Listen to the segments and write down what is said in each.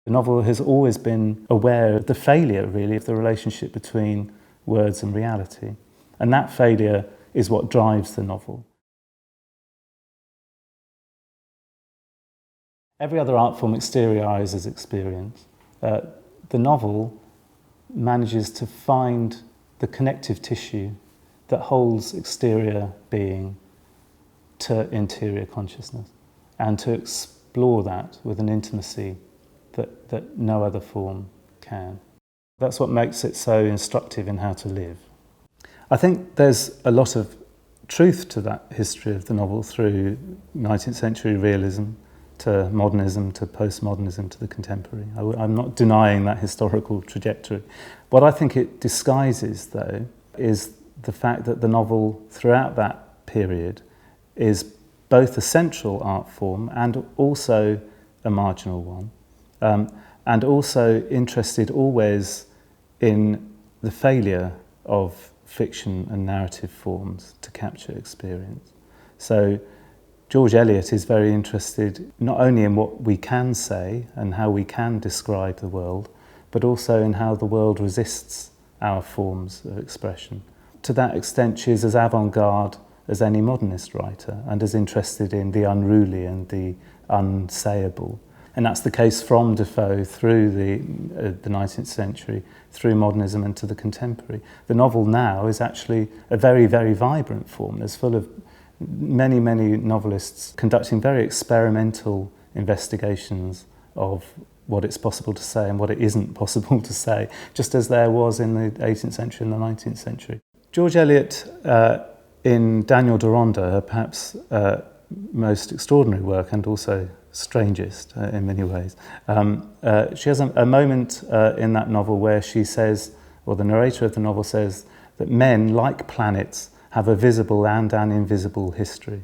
The novel has always been aware of the failure, really, of the relationship between words and reality. And that failure is what drives the novel. Every other art form exteriorises experience. The novel manages to find the connective tissue that holds exterior being to interior consciousness, and to explore that with an intimacy that no other form can. That's what makes it so instructive in how to live. I think there's a lot of truth to that history of the novel through 19th century realism to modernism to postmodernism to the contemporary. I'm not denying that historical trajectory. What I think it disguises, though, is the fact that the novel throughout that period is both a central art form and also a marginal one, and also interested always in the failure of fiction and narrative forms to capture experience. So George Eliot is very interested not only in what we can say and how we can describe the world, but also in how the world resists our forms of expression. To that extent, she is as avant-garde as any modernist writer, and as interested in the unruly and the unsayable. And that's the case from Defoe through the 19th century, through modernism and to the contemporary. The novel now is actually a very, very vibrant form. It's full of many, many novelists conducting very experimental investigations of what it's possible to say and what it isn't possible to say, just as there was in the 18th century and the 19th century. George Eliot, in Daniel Deronda, her perhaps most extraordinary work and also strangest in many ways, she has a moment in that novel where she says, or the narrator of the novel says, that men, like planets, have a visible and an invisible history.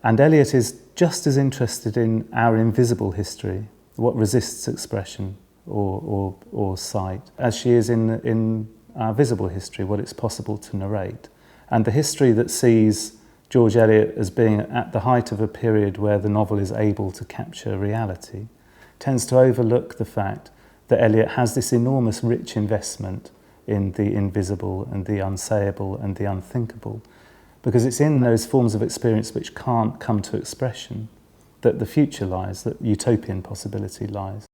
And Eliot is just as interested in our invisible history, what resists expression or sight, as she is in our visible history, what it's possible to narrate. And the history that sees George Eliot as being at the height of a period where the novel is able to capture reality tends to overlook the fact that Eliot has this enormous rich investment in the invisible and the unsayable and the unthinkable, because it's in those forms of experience which can't come to expression that the future lies, that utopian possibility lies.